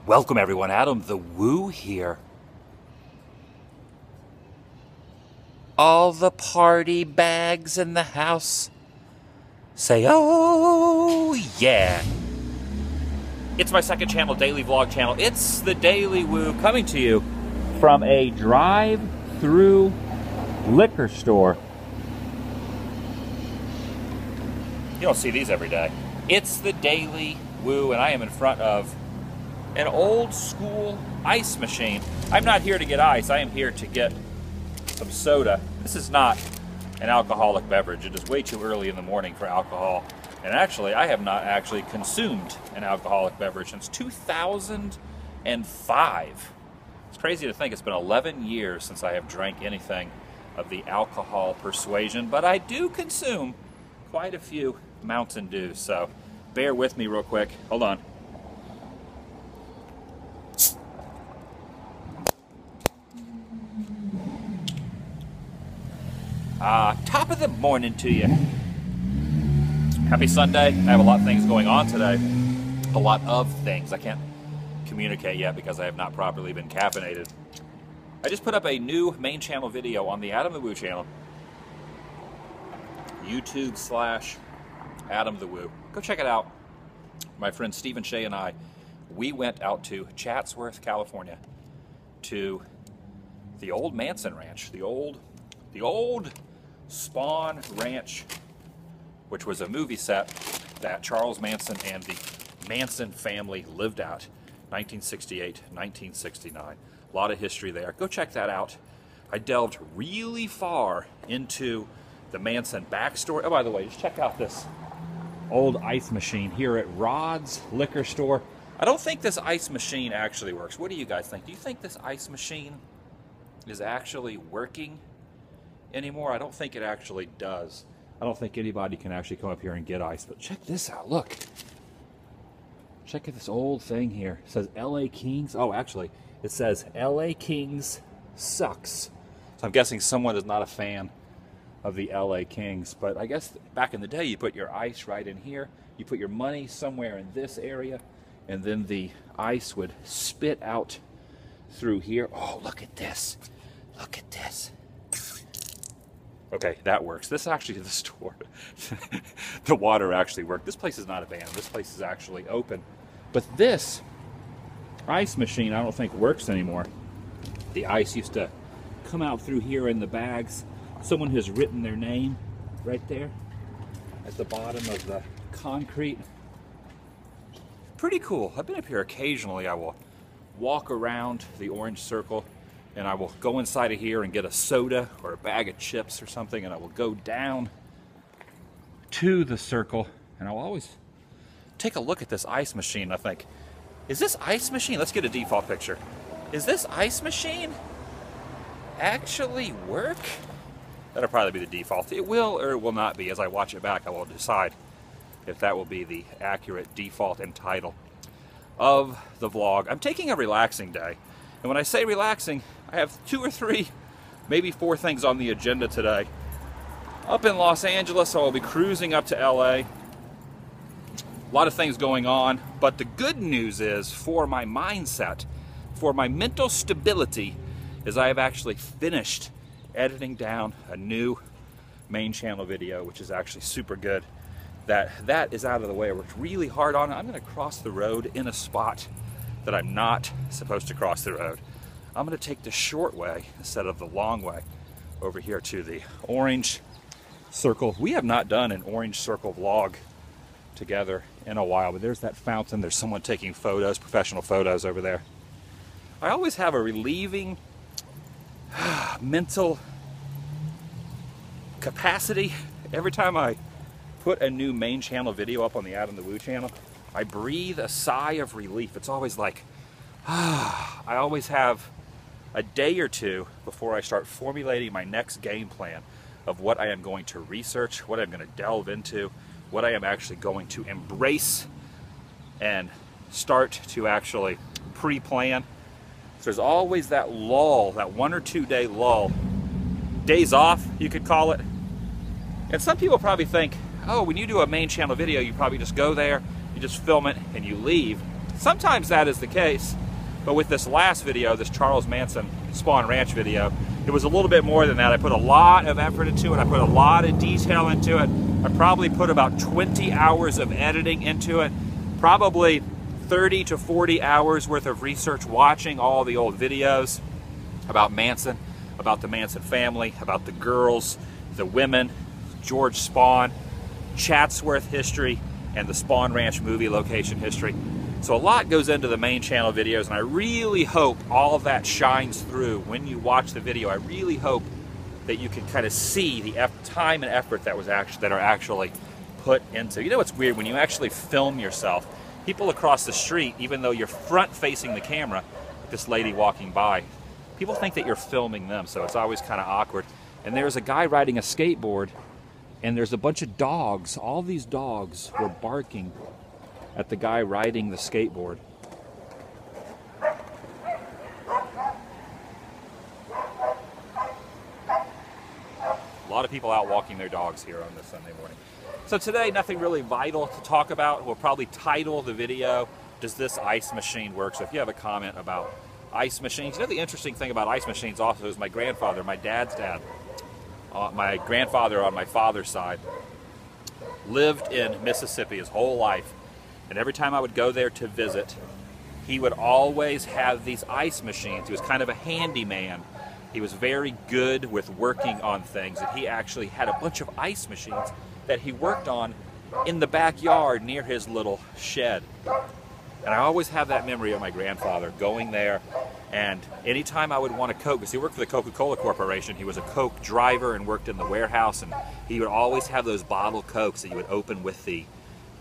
Welcome everyone, AdamTheWoo here. All the party bags in the house say, oh yeah. It's my second channel, daily vlog channel. It's the TheDailyWoo coming to you from a drive-through liquor store. You don't see these every day. It's the TheDailyWoo, and I am in front of an old school ice machine. I'm not here to get ice, I am here to get some soda. This is not an alcoholic beverage. It is way too early in the morning for alcohol. And actually, I have not actually consumed an alcoholic beverage since 2005. It's crazy to think it's been 11 years since I have drank anything of the alcohol persuasion, but I do consume quite a few Mountain Dews, so bear with me real quick. Hold on. Top of the morning to you. Happy Sunday. I have a lot of things going on today. A lot of things. I can't communicate yet because I have not properly been caffeinated. I just put up a new main channel video on the AdamTheWoo channel. YouTube/AdamTheWoo. Go check it out. My friend Stephen Shea and I, we went out to Chatsworth, California, to the old Manson Ranch, the old Spawn Ranch, which was a movie set that Charles Manson and the Manson family lived at, 1968, 1969. A lot of history there. Go check that out. I delved really far into the Manson backstory. Oh, by the way, just check out this old ice machine here at Rod's Liquor Store. I don't think this ice machine actually works. What do you guys think? Do you think this ice machine is actually working anymore? I don't think it actually does. I don't think anybody can actually come up here and get ice, but check this out. Look. Check out this old thing here. It says LA Kings. Oh, actually, it says LA Kings sucks. So I'm guessing someone is not a fan of the LA Kings, but I guess back in the day you put your ice right in here, you put your money somewhere in this area, and then the ice would spit out through here. Oh, look at this. Look at this. Okay, that works. This is actually the store. The water actually worked. This place is not abandoned. This place is actually open. But this ice machine I don't think works anymore. The ice used to come out through here in the bags. Someone has written their name right there at the bottom of the concrete. Pretty cool. I've been up here occasionally. I will walk around the orange circle and I will go inside of here and get a soda or a bag of chips or something, and I will go down to the circle and I'll always take a look at this ice machine. I think, is this ice machine, let's get a default picture. Is this ice machine actually work? That'll probably be the default. It will or it will not be. As I watch it back, I will decide if that will be the accurate default and title of the vlog. I'm taking a relaxing day. And when I say relaxing, I have 2 or 3, maybe 4 things on the agenda today. Up in Los Angeles, so I'll be cruising up to LA. A lot of things going on, but the good news is, for my mindset, for my mental stability, is I have actually finished editing down a new main channel video, which is actually super good. That is out of the way. I worked really hard on it. I'm going to cross the road in a spot that I'm not supposed to cross the road. I'm going to take the short way instead of the long way over here to the orange circle. We have not done an orange circle vlog together in a while, but there's that fountain. There's someone taking photos, professional photos over there. I always have a relieving mental capacity every time I put a new main channel video up on the AdamTheWoo channel. I breathe a sigh of relief. It's always like, I always have a day or two before I start formulating my next game plan of what I am going to research, what I'm going to delve into, what I am actually going to embrace and start to actually pre-plan. So there's always that lull, that 1 or 2 day lull. Days off, you could call it. And some people probably think, oh, when you do a main channel video, you probably just go there, you just film it, and you leave. Sometimes that is the case, but with this last video, this Charles Manson Spawn Ranch video, it was a little bit more than that. I put a lot of effort into it. I put a lot of detail into it. I probably put about 20 hours of editing into it, probably 30 to 40 hours worth of research, watching all the old videos about Manson, about the Manson family, about the girls, the women, George Spawn, Chatsworth history, and the Spawn Ranch movie location history. So a lot goes into the main channel videos, and I really hope all of that shines through when you watch the video. I really hope that you can kind of see the time and effort that are actually put into. You know what's weird? When you actually film yourself, people across the street, even though you're front facing the camera, this lady walking by, people think that you're filming them, so it's always kind of awkward. And there's a guy riding a skateboard, and there's a bunch of dogs. All these dogs were barking at the guy riding the skateboard. A lot of people out walking their dogs here on this Sunday morning. So today, nothing really vital to talk about. We'll probably title the video, "Does this ice machine work?" So if you have a comment about ice machines, you know, the interesting thing about ice machines also is my grandfather, my dad's dad, my grandfather on my father's side, lived in Mississippi his whole life. And every time I would go there to visit, he would always have these ice machines. He was kind of a handyman. He was very good with working on things, and he actually had a bunch of ice machines that he worked on in the backyard near his little shed. And I always have that memory of my grandfather going there, and anytime I would want a Coke, because he worked for the Coca-Cola Corporation, he was a Coke driver and worked in the warehouse, and he would always have those bottle Cokes that you would open with the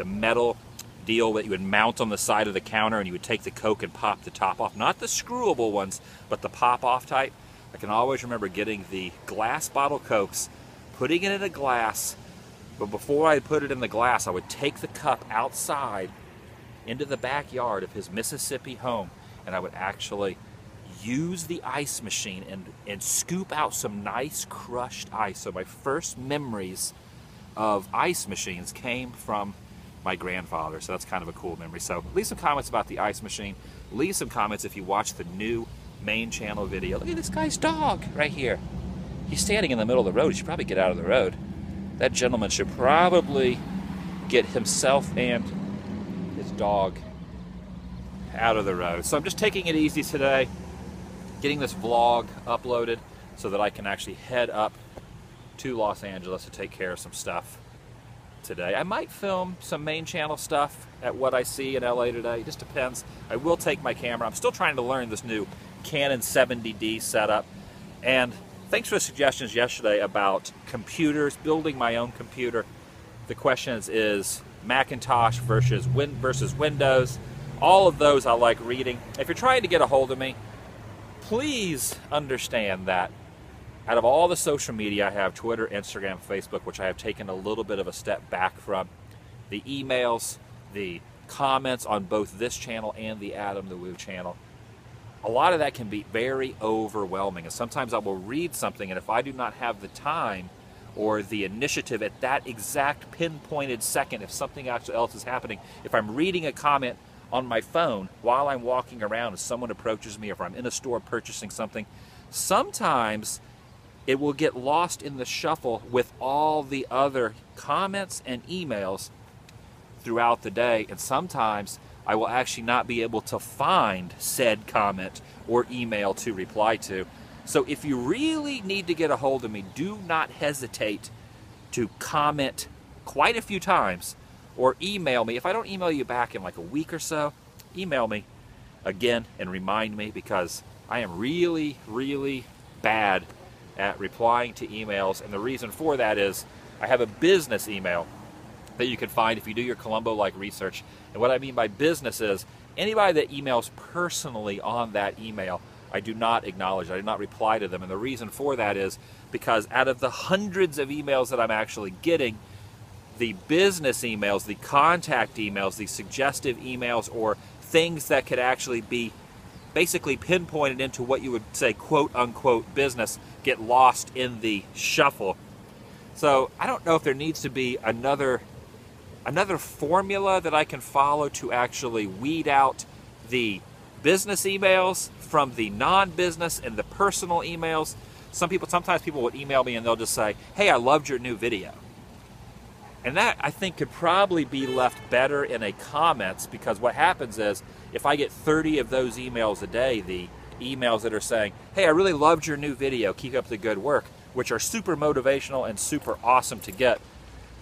metal deal that you would mount on the side of the counter, and you would take the Coke and pop the top off. Not the screwable ones, but the pop-off type. I can always remember getting the glass bottle Cokes, putting it in a glass, but before I put it in the glass, I would take the cup outside into the backyard of his Mississippi home, and I would actually use the ice machine and scoop out some nice crushed ice. So my first memories of ice machines came from my grandfather, so that's kind of a cool memory. So leave some comments about the ice machine. Leave some comments if you watch the new main channel video. Look at this guy's dog right here. He's standing in the middle of the road. He should probably get out of the road. That gentleman should probably get himself and his dog out of the road. So I'm just taking it easy today, getting this vlog uploaded so that I can actually head up to Los Angeles to take care of some stuff today. I might film some main channel stuff at what I see in LA today. It just depends. I will take my camera. I'm still trying to learn this new Canon 70D setup. And thanks for the suggestions yesterday about computers, building my own computer. The questions is Macintosh versus Windows. All of those I like reading. If you're trying to get a hold of me, please understand that out of all the social media I have, Twitter, Instagram, Facebook, which I have taken a little bit of a step back from, the emails, the comments on both this channel and the AdamTheWoo channel, a lot of that can be very overwhelming. And sometimes I will read something, and if I do not have the time or the initiative at that exact pinpointed second, if something else is happening, if I'm reading a comment on my phone while I'm walking around and someone approaches me, or if I'm in a store purchasing something, sometimes it will get lost in the shuffle with all the other comments and emails throughout the day, and sometimes I will actually not be able to find said comment or email to reply to. So if you really need to get a hold of me, do not hesitate to comment quite a few times or email me. If I don't email you back in like a week or so, email me again and remind me, because I am really, really bad at replying to emails, and the reason for that is I have a business email that you can find if you do your Columbo-like research. And what I mean by business is anybody that emails personally on that email, I do not acknowledge. I do not reply to them. And the reason for that is because out of the hundreds of emails that I'm actually getting, the business emails, the contact emails, the suggestive emails, or things that could actually be basically pinpointed into what you would say quote-unquote business, get lost in the shuffle. So I don't know if there needs to be another another formula that I can follow to actually weed out the business emails from the non-business and the personal emails. Sometimes people would email me and they'll just say, hey, I loved your new video. And that, I think, could probably be left better in a comments, because what happens is, if I get 30 of those emails a day, the emails that are saying, hey, I really loved your new video, keep up the good work, which are super motivational and super awesome to get,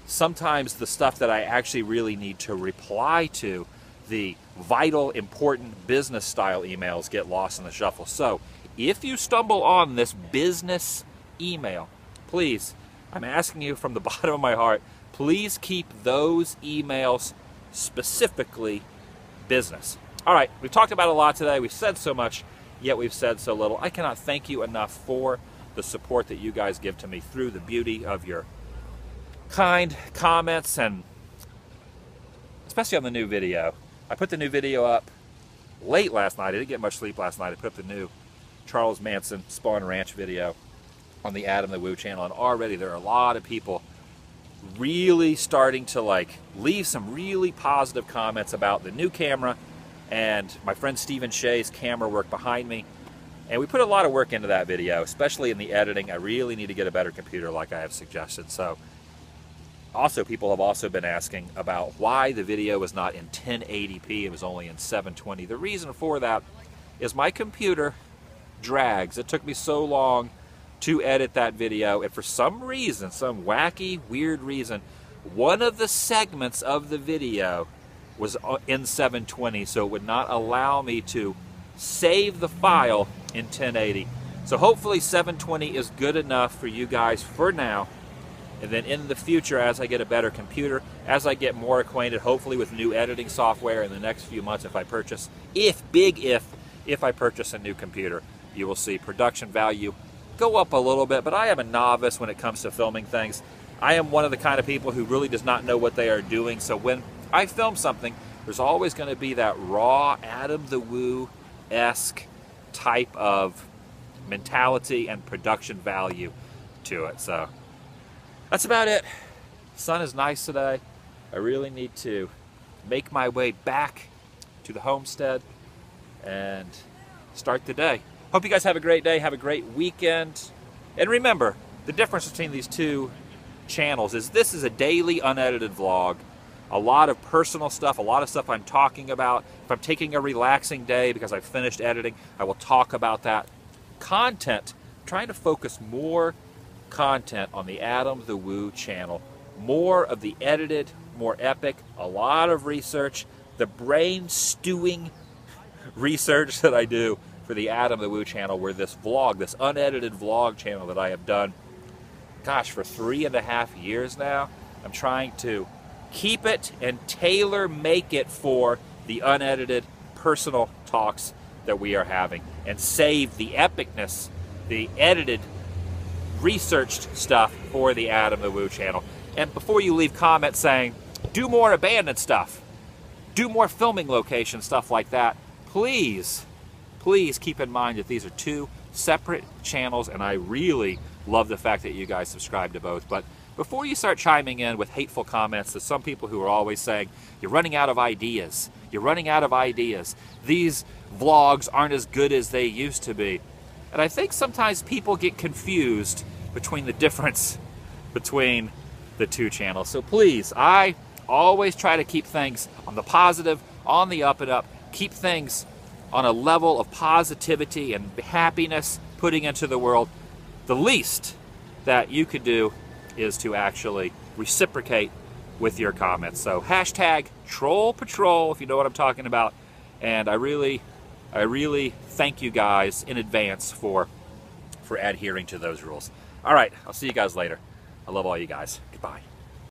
sometimes the stuff that I actually really need to reply to, the vital, important business style emails, get lost in the shuffle. So if you stumble on this business email, please, I'm asking you from the bottom of my heart, please keep those emails specifically business. All right, we've talked about a lot today. We've said so much, yet we've said so little. I cannot thank you enough for the support that you guys give to me through the beauty of your kind comments, and especially on the new video. I put the new video up late last night. I didn't get much sleep last night. I put up the new Charles Manson Spawn Ranch video on the AdamTheWoo channel, and already there are a lot of people really starting to leave some really positive comments about the new camera and my friend Stephen Shea's camera work behind me. And we put a lot of work into that video, especially in the editing. I really need to get a better computer like I have suggested. So also, people have also been asking about why the video was not in 1080p, it was only in 720. The reason for that is my computer drags. It took me so long to edit that video, and for some reason, some wacky, weird reason, one of the segments of the video was in 720, so it would not allow me to save the file in 1080. So hopefully 720 is good enough for you guys for now. And then in the future, as I get a better computer, as I get more acquainted, hopefully with new editing software in the next few months, if I purchase, if I purchase a new computer, you will see production value go up a little bit. But I am a novice when it comes to filming things. I am one of the kind of people who really does not know what they are doing. So when I film something, there's always going to be that raw AdamTheWoo-esque type of mentality and production value to it. So that's about it. The sun is nice today. I really need to make my way back to the homestead and start the day. Hope you guys have a great day, have a great weekend. And remember, the difference between these two channels is this is a daily unedited vlog. A lot of personal stuff, a lot of stuff I'm talking about. If I'm taking a relaxing day because I've finished editing, I will talk about that. Content, I'm trying to focus more content on the AdamTheWoo channel. More of the edited, more epic, a lot of research, the brain stewing research that I do for the AdamTheWoo channel, where this vlog, this unedited vlog channel that I have done, gosh, for 3.5 years now, I'm trying to keep it and tailor make it for the unedited personal talks that we are having, and save the epicness, the edited researched stuff for the AdamTheWoo channel. And before you leave comments saying, do more abandoned stuff, do more filming location stuff like that, please keep in mind that these are two separate channels, and I really love the fact that you guys subscribe to both. But before you start chiming in with hateful comments, there's some people who are always saying, you're running out of ideas, you're running out of ideas, these vlogs aren't as good as they used to be. And I think sometimes people get confused between the difference between the two channels. So please, I always try to keep things on the positive, on the up and up, keep things on a level of positivity and happiness putting into the world. The least that you could do is to actually reciprocate with your comments. So hashtag Troll Patrol, if you know what I'm talking about. And I really thank you guys in advance for adhering to those rules. All right, I'll see you guys later. I love all you guys. Goodbye.